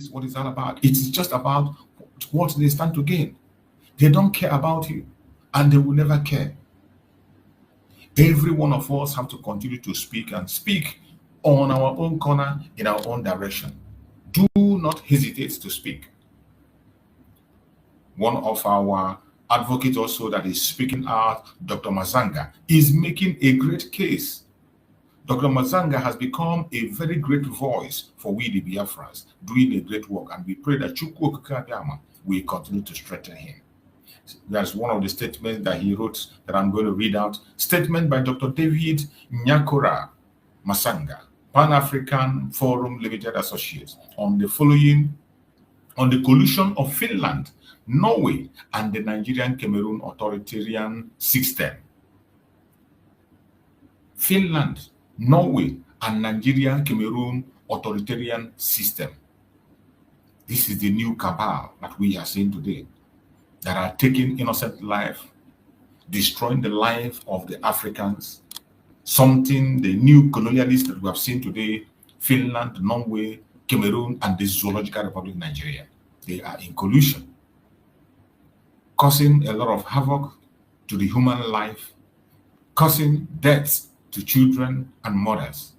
What it's all about. It's just about what they stand to gain. They don't care about you, and they will never care. Every one of us have to continue to speak and speak on our own corner, in our own direction. Do not hesitate to speak. One of our advocates also that is speaking out, Dr. Mazanga, is making a great case. Dr. Mazanga has become a very great voice for we the Biafrans, doing a great work, and we pray that Chukwu Okike Abịama will continue to strengthen him. That's one of the statements that he wrote that I'm going to read out. Statement by Dr. David Nyakora Masanga, Pan-African Forum Limited Associates, on the collusion of Finland, Norway, and the Nigerian-Cameroon authoritarian system. Finland, Norway, and Nigeria-Cameroon authoritarian system. This is the new cabal that we are seeing today, that are taking innocent life, destroying the life of the Africans, something the new colonialists that we have seen today, Finland, Norway, Cameroon, and the Zoological Republic of Nigeria. They are in collusion, causing a lot of havoc to the human life, causing deaths to children and mothers.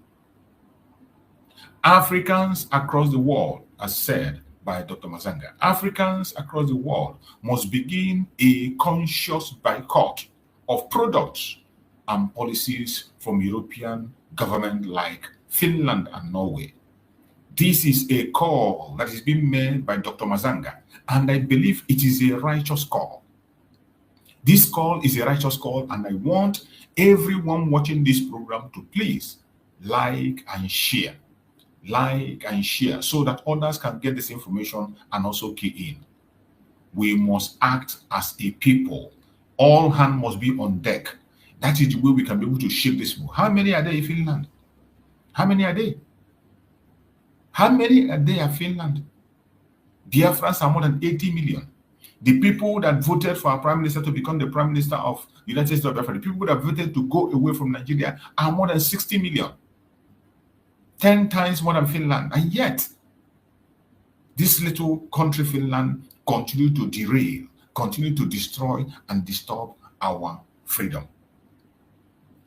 Africans across the world, as said by Dr. Mazanga, Africans across the world must begin a conscious boycott of products and policies from European governments like Finland and Norway. This is a call that is being made by Dr. Mazanga, and I believe it is a righteous call. This call is a righteous call, and I want everyone watching this program to please like and share so that others can get this information and also key in. We must act as a people. All hands must be on deck. That is the way we can be able to shape this move. How many are there in Finland? How many are there? How many are there in Finland? Biafrans are more than 80 million. The people that voted for our prime minister to become the prime minister of the United States of Biafra, the people that voted to go away from Nigeria are more than 60 million. 10 times more than Finland. And yet, this little country, Finland, continue to derail, continue to destroy and disturb our freedom.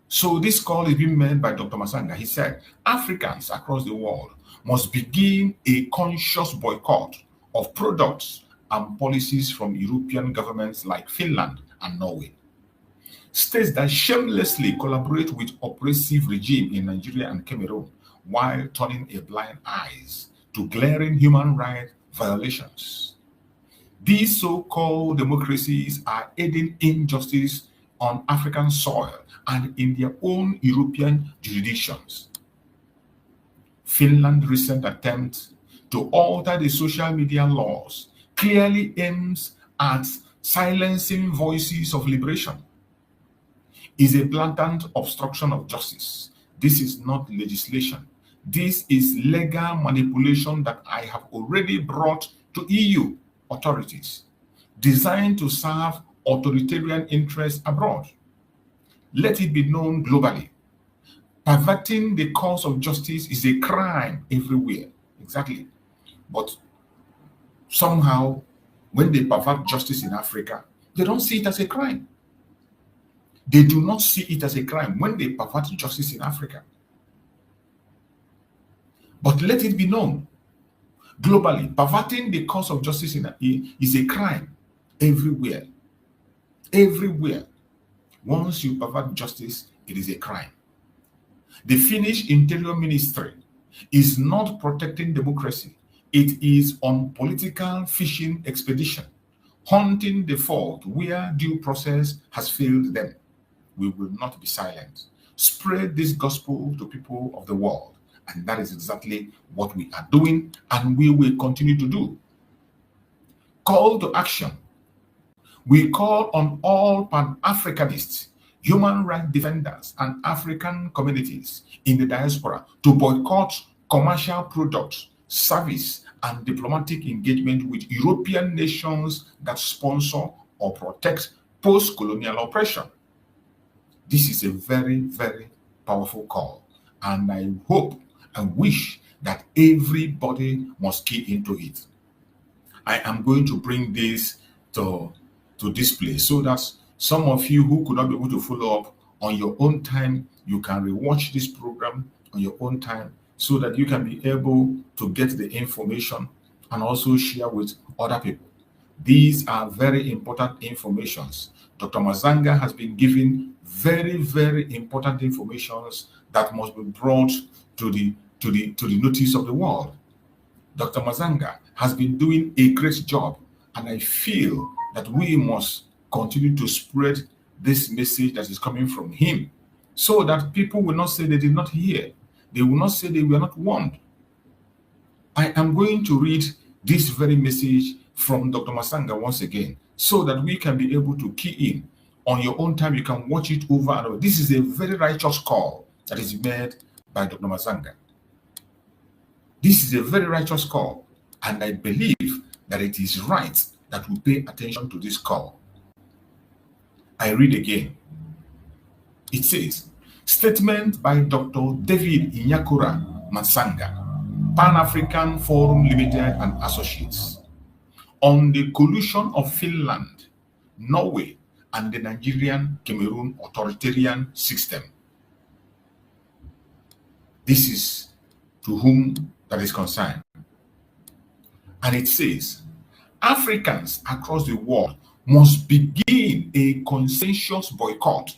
So this call is being made by Dr. Masanga. He said, Africans across the world must begin a conscious boycott of products and policies from European governments like Finland and Norway. States that shamelessly collaborate with oppressive regime in Nigeria and Cameroon while turning a blind eyes to glaring human rights violations. These so-called democracies are aiding injustice on African soil and in their own European jurisdictions. Finland's recent attempt to alter the social media laws clearly aims at silencing voices of liberation. Is a blatant obstruction of justice. This is not legislation. This is legal manipulation that I have already brought to EU authorities, designed to serve authoritarian interests abroad. Let it be known globally. Perverting the cause of justice is a crime everywhere. Exactly. But somehow, when they pervert justice in Africa, they don't see it as a crime. They do not see it as a crime when they pervert justice in Africa. But let it be known, globally, perverting the cause of justice is a crime everywhere. Everywhere. Once you pervert justice, it is a crime. The Finnish Interior Ministry is not protecting democracy. It is on political fishing expedition, hunting the fault where due process has failed them. We will not be silent. Spread this gospel to people of the world. And that is exactly what we are doing, and we will continue to do. Call to action. We call on all Pan-Africanists, human rights defenders, and African communities in the diaspora to boycott commercial products, service, and diplomatic engagement with European nations that sponsor or protect post-colonial oppression. This is a very, very powerful call, and I hope and wish that everybody must key into it. I am going to bring this to display so that some of you who could not be able to follow up on your own time, you can rewatch this program on your own time so that you can be able to get the information and also share with other people. These are very important informations. Dr. Mazanga has been giving very, very important informations that must be brought to the notice of the world. Dr. Mazanga has been doing a great job, and I feel that we must continue to spread this message that is coming from him so that people will not say they did not hear. They will not say they were not warned. I am going to read this very message from Dr. Mazanga once again so that we can be able to key in. On your own time, you can watch it over and over. This is a very righteous call that is made by Dr. Mazanga. This is a very righteous call, and I believe that it is right that we pay attention to this call. I read again. It says, statement by Dr. David Inyakura Mazanga, Pan-African Forum Limited and Associates, on the collusion of Finland, Norway, and the Nigerian-Cameroon authoritarian system. This is to whom that is concerned. And it says, Africans across the world must begin a consensus boycott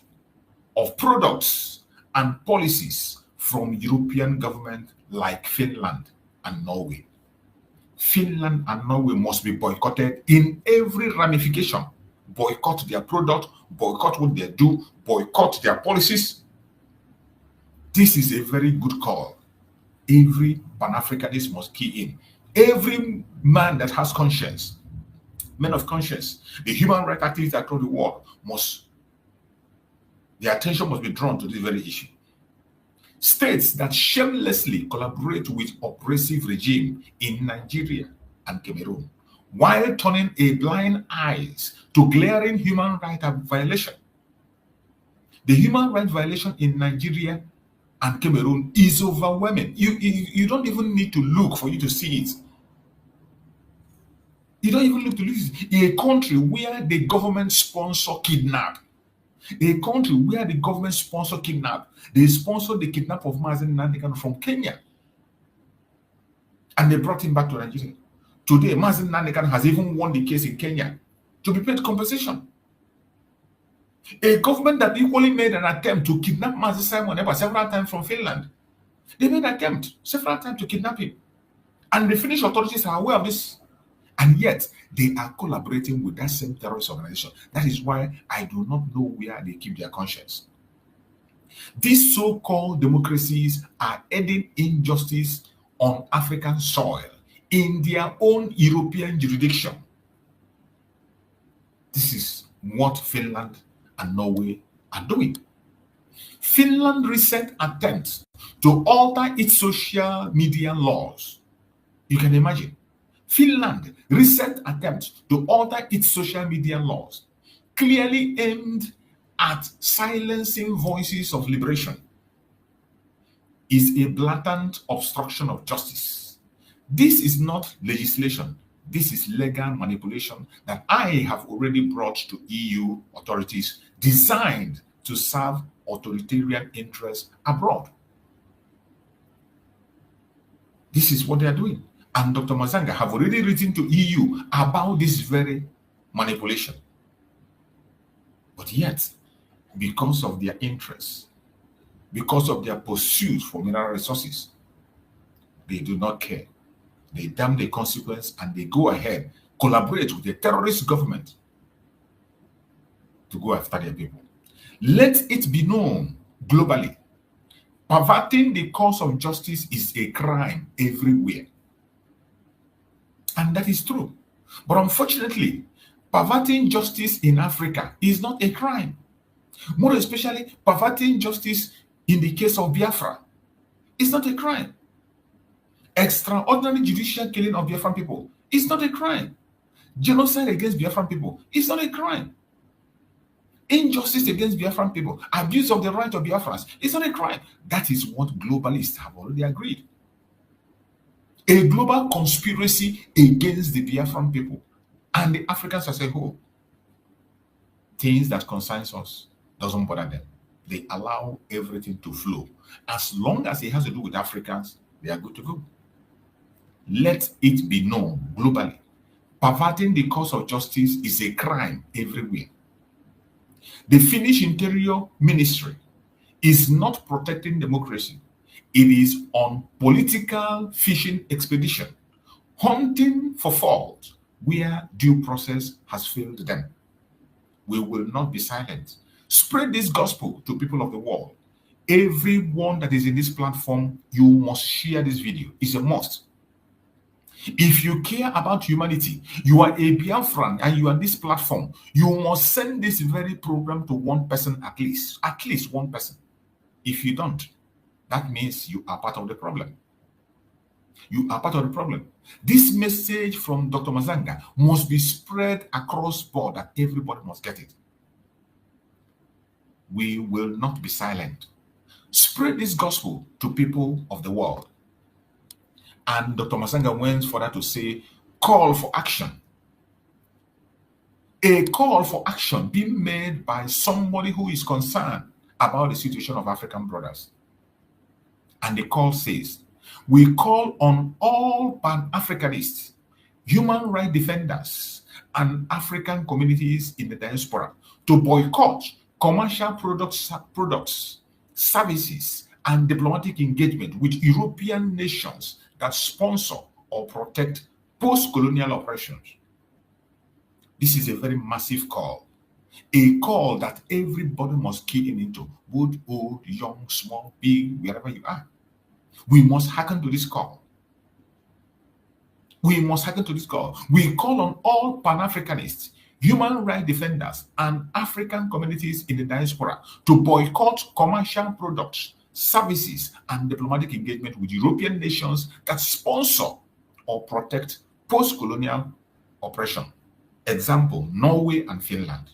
of products and policies from European governments like Finland and Norway. Finland and Norway must be boycotted in every ramification. Boycott their product, boycott what they do, boycott their policies. This is a very good call. Every Pan-Africanist must key in. Every man that has conscience, men of conscience, the human rights activists across the world their attention must be drawn to this very issue. States that shamelessly collaborate with oppressive regime in Nigeria and Cameroon, while turning a blind eyes to glaring human rights violation. The human rights violation in Nigeria and Cameroon is overwhelming. You don't even need to look for you to see it. You don't even look to lose it. A country where the government sponsor kidnap. A country where the government sponsor kidnap. They sponsored the kidnap of Mazen Nandikan from Kenya. And they brought him back to Nigeria. Today, Mazen Nandikan has even won the case in Kenya to be paid compensation. A government that equally made an attempt to kidnap Mazi Simon Ekpa several times from Finland. They made an attempt several times to kidnap him. And the Finnish authorities are aware of this. And yet, they are collaborating with that same terrorist organization. That is why I do not know where they keep their conscience. These so-called democracies are adding injustice on African soil in their own European jurisdiction. This is what Finland and Norway are doing. Finland's recent attempt to alter its social media laws. You can imagine. Finland's recent attempt to alter its social media laws, clearly aimed at silencing voices of liberation, is a blatant obstruction of justice. This is not legislation. This is legal manipulation that I have already brought to EU authorities, designed to serve authoritarian interests abroad. This is what they are doing. And Dr. Mazanga have already written to EU about this very manipulation. But yet, because of their interests, because of their pursuit for mineral resources, they do not care. They damn the consequence and they go ahead, collaborate with the terrorist government to go after their people. Let it be known globally, perverting the cause of justice is a crime everywhere. And that is true. But unfortunately, perverting justice in Africa is not a crime. More especially, perverting justice in the case of Biafra is not a crime. Extraordinary judicial killing of Biafran people is not a crime. Genocide against Biafran people is not a crime. Injustice against Biafran people, abuse of the right of Biafrans is not a crime. That is what globalists have already agreed. A global conspiracy against the Biafran people and the Africans as a whole. Things that concerns us doesn't bother them. They allow everything to flow. As long as it has to do with Africans, they are good to go. Let it be known globally. Perverting the cause of justice is a crime everywhere. The Finnish Interior Ministry is not protecting democracy. It is on political fishing expedition, hunting for fault where due process has failed them. We will not be silent. Spread this gospel to people of the world. Everyone that is in this platform, you must share this video. It's a must. If you care about humanity, you are a Biafran and you are on this platform, you must send this very program to one person at least one person. If you don't, that means you are part of the problem. You are part of the problem. This message from Dr. Mazanga must be spread across board that everybody must get it. We will not be silent. Spread this gospel to people of the world. And Dr. Mazanga went further to say, call for action. A call for action being made by somebody who is concerned about the situation of African brothers. And the call says, we call on all Pan-Africanists, human rights defenders, and African communities in the diaspora to boycott commercial products, services, and diplomatic engagement with European nations that sponsor or protect post-colonial oppressions. This is a very massive call. A call that everybody must key in into, good, old, young, small, big, wherever you are. We must hearken to this call. We must hearken to this call. We call on all Pan-Africanists, human rights defenders, and African communities in the diaspora to boycott commercial products, services, and diplomatic engagement with European nations that sponsor or protect post-colonial oppression. Example, Norway and Finland.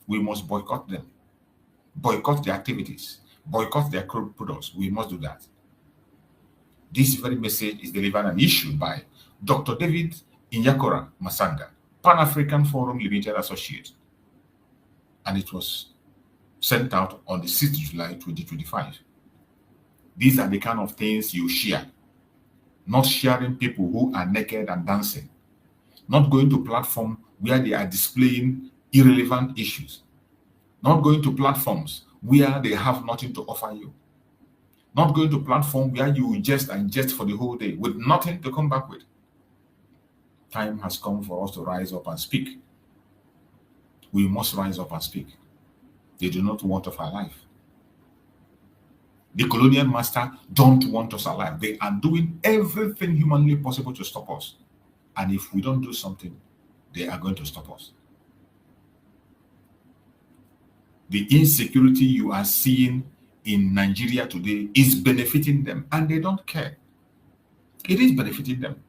We must boycott them. Boycott their activities. Boycott their products. We must do that. This very message is delivered and issued by Dr. David Inyakora Masanga, Pan-African Forum Limited Associate. And it was sent out on the 6th of July 2025. These are the kind of things you share. Not sharing people who are naked and dancing. Not going to platforms where they are displaying irrelevant issues. Not going to platforms where they have nothing to offer you. Not going to platform where you jest and jest for the whole day with nothing to come back with. Time has come for us to rise up and speak. We must rise up and speak. They do not want us alive. The colonial master don't want us alive. They are doing everything humanly possible to stop us. And if we don't do something, they are going to stop us. The insecurity you are seeing in Nigeria today is benefiting them, and they don't care. It is benefiting them.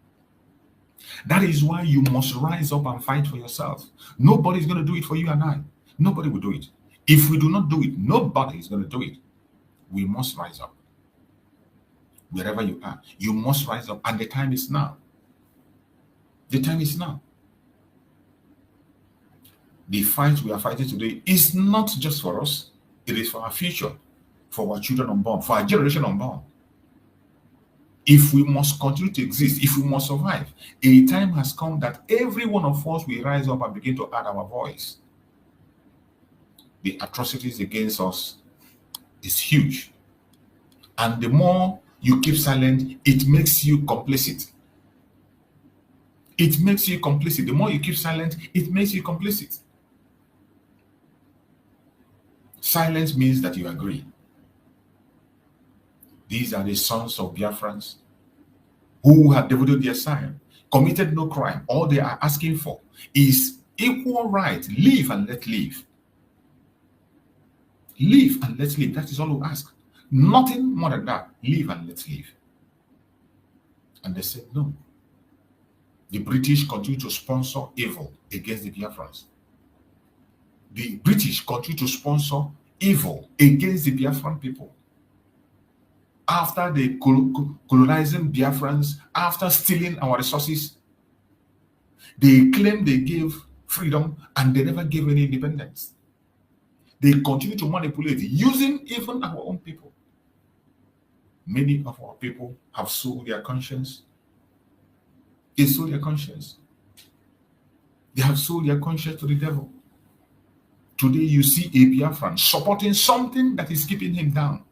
That is why you must rise up and fight for yourself. Nobody is going to do it for you and I. Nobody will do it. If we do not do it, nobody is going to do it. We must rise up. Wherever you are, you must rise up, and the time is now. The time is now. The fight we are fighting today is not just for us. It is for our future, for our children unborn, for our generation unborn. If we must continue to exist, if we must survive, a time has come that every one of us will rise up and begin to add our voice. The atrocities against us is huge. And the more you keep silent, it makes you complicit. It makes you complicit. The more you keep silent, it makes you complicit. Silence means that you agree. These are the sons of Biafrans who have devoted their time, committed no crime. All they are asking for is equal right. Live and let live. Live and let live. That is all we ask. Nothing more than that. Live and let live. And they said no. The British continue to sponsor evil against the Biafrans. The British continue to sponsor evil against the Biafran people. After they colonizing Biafrans, after stealing our resources, they claim they gave freedom and they never gave any independence. They continue to manipulate using even our own people. Many of our people have sold their conscience. They sold their conscience. They have sold their conscience to the devil. Today you see a Biafran supporting something that is keeping him down.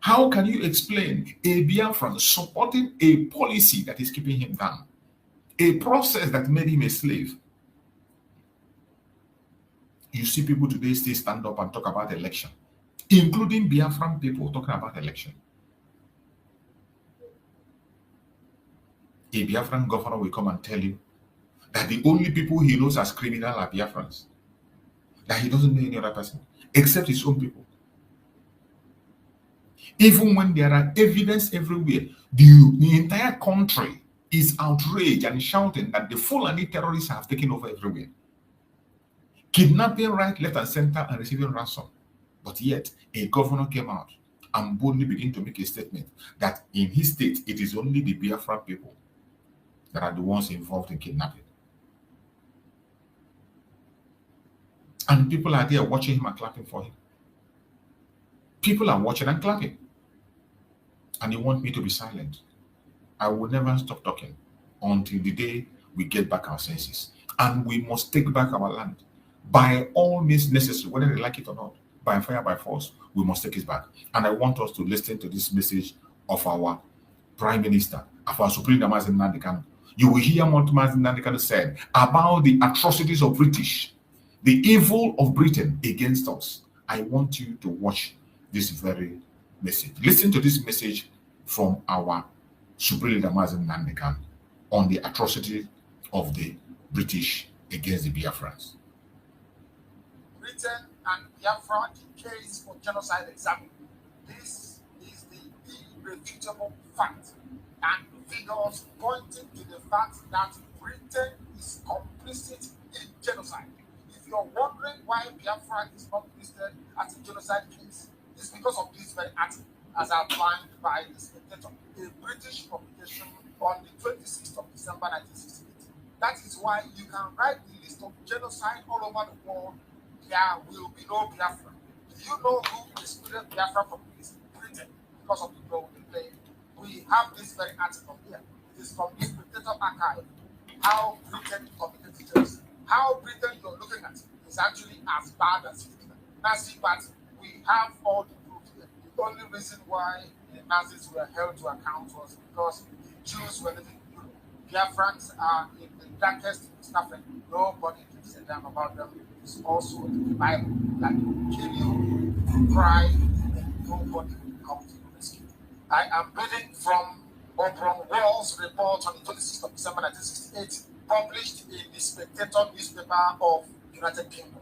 How can you explain a Biafran supporting a policy that is keeping him down? A process that made him a slave? You see people today still stand up and talk about election, including Biafran people talking about election. A Biafran governor will come and tell you that the only people he knows as criminal are Biafrans. That he doesn't know any other person except his own people. Even when there are evidence everywhere, the entire country is outraged and shouting that the Fulani terrorists have taken over everywhere. Kidnapping right, left, and center and receiving ransom. But yet, a governor came out and boldly began to make a statement that in his state, it is only the Biafra people that are the ones involved in kidnapping. And people are there watching him and clapping for him. People are watching and clapping. And you want me to be silent. I will never stop talking until the day we get back our senses. And we must take back our land. By all means necessary, whether they like it or not, by fire, by force, we must take it back. And I want us to listen to this message of our Prime Minister, of our Supreme Mazi Nnamdi Kanu. You will hear what Mazi Nnamdi Kanu said about the atrocities of British, the evil of Britain against us. I want you to watch this very message. Listen to this message from our Supreme Leader Mazi Nnamdi Kanu on the atrocity of the British against the Biafrans. Britain and Biafra, the case for genocide examined. This is the irrefutable fact, and figures pointing to the fact that Britain is complicit in genocide. If you're wondering why Biafra is not listed as a genocide case, it's because of this very article, as outlined by the Spectator, a British publication on the 26th of December 1968. That is why you can write the list of genocide all over the world. There will be no Biafra. Do you know who excluded Biafra from this? Britain, because of the role they play. We have this very article here. It is from the Spectator archive. How Britain committed genocide. How Britain you're looking at is actually as bad as Hitler. Nazi party. We have all the proof here. The only reason why the Nazis were held to account was because the Jews were living in Europe. Biafrans are in the darkest stuffing. Nobody gives a damn about them. It's also in the Bible that will kill you, cry, and nobody will come to your rescue. I am reading from Obron Wall's report on the 26th of December 1968, published in the Spectator newspaper of United Kingdom,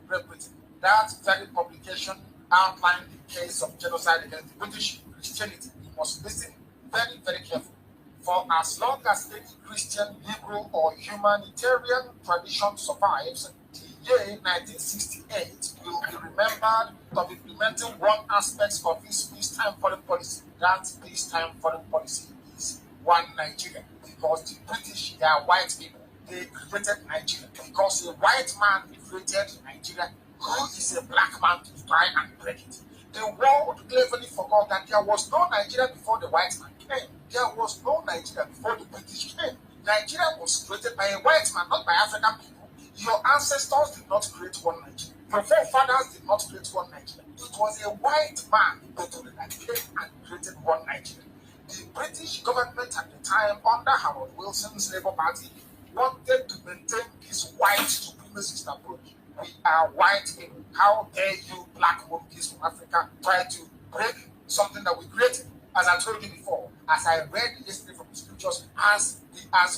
Great Britain. That very publication outlined the case of genocide against the British Christianity. You must listen very, very carefully. For as long as any Christian, liberal, or humanitarian tradition survives, the year 1968 will be remembered of implementing one aspect of this peacetime foreign policy. That peacetime foreign policy is one Nigeria. Because the British, they are white people. They created Nigeria. Because a white man created Nigeria, who is a black man to try and break it. The world cleverly forgot that there was no Nigeria before the white man came. There was no Nigeria before the British came. Nigeria was created by a white man, not by African people. Your ancestors did not create one Nigeria. Your forefathers did not create one Nigeria. It was a white man that came and created one Nigeria. The British government at the time, under Harold Wilson's Labour Party, wanted to maintain this white supremacist approach. We are white people. How dare you black monkeys from Africa try to break something that we created? As I told you before, as I read yesterday from the scriptures, as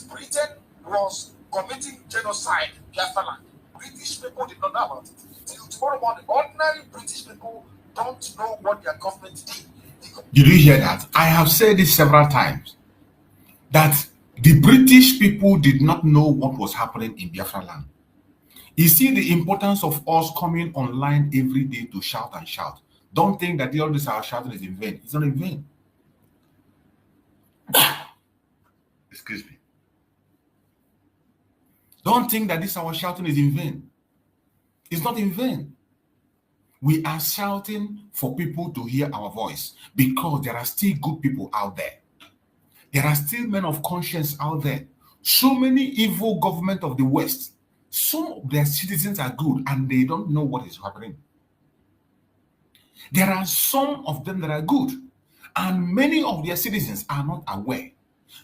Britain was committing genocide in Biafra land, British people did not know about it. Till tomorrow morning, ordinary British people don't know what their government did. Did you hear that? I have said this several times that the British people did not know what was happening in Biafra land. You see the importance of us coming online every day to shout and shout. Don't think that all this our shouting is in vain. It's not in vain. Excuse me. Don't think that this our shouting is in vain. It's not in vain. We are shouting for people to hear our voice because there are still good people out there. There are still men of conscience out there. So many evil government of the West, some of their citizens are good and they don't know what is happening. There are some of them that are good and many of their citizens are not aware.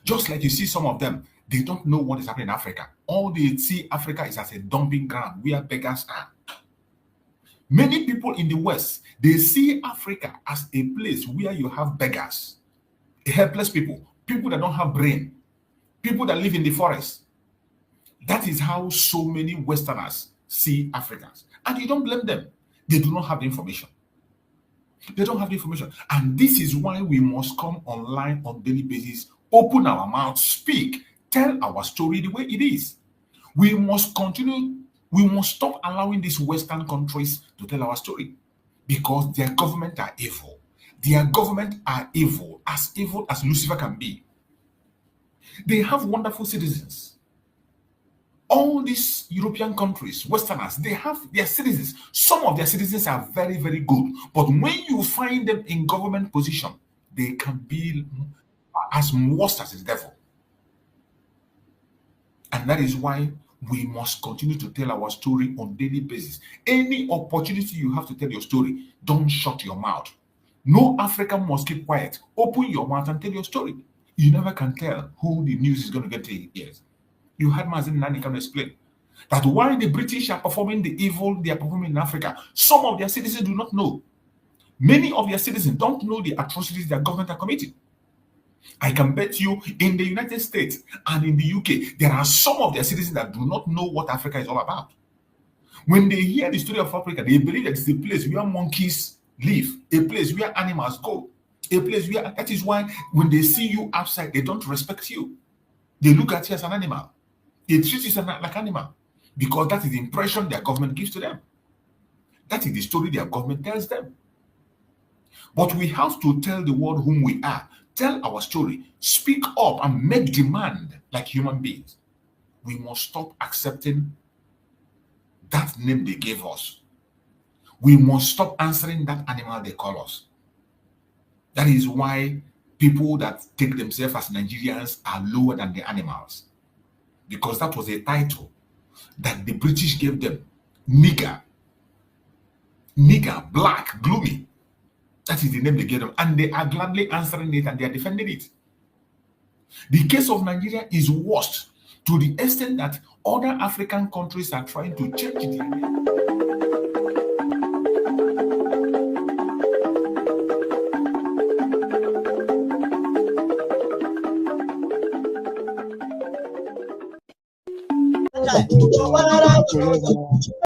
Just like you see some of them, they don't know what is happening in Africa. All they see Africa is as a dumping ground where beggars are. Many people in the West, they see Africa as a place where you have beggars, helpless people, people that don't have brain, people that live in the forest. That is how so many Westerners see Africans. And you don't blame them. They do not have the information. They don't have the information. And this is why we must come online on a daily basis, open our mouth, speak, tell our story the way it is. We must continue. We must stop allowing these Western countries to tell our story because their government are evil. Their government are evil as Lucifer can be. They have wonderful citizens. All these European countries, Westerners, they have their citizens. Some of their citizens are very, very good. But when you find them in government position, they can be as worse as the devil. And that is why we must continue to tell our story on a daily basis. Any opportunity you have to tell your story, don't shut your mouth. No African must keep quiet. Open your mouth and tell your story. You never can tell who the news is going to get to your ears. You heard Mazin Nani come explain that while the British are performing the evil they are performing in Africa, some of their citizens do not know. Many of their citizens don't know the atrocities their government are committing. I can bet you in the United States and in the UK, there are some of their citizens that do not know what Africa is all about. When they hear the story of Africa, they believe that it's a place where monkeys live, a place where animals go, a place where, that is why when they see you outside, they don't respect you. They look at you as an animal. They treat you like an animal because that is the impression their government gives to them. That is the story their government tells them. But we have to tell the world whom we are. Tell our story, speak up and make demand like human beings. We must stop accepting that name they gave us. We must stop answering that animal they call us. That is why people that take themselves as Nigerians are lower than the animals. Because that was a title that the British gave them. Nigger, black, gloomy. That is the name they gave them. And they are gladly answering it and they are defending it. The case of Nigeria is worse to the extent that other African countries are trying to change it.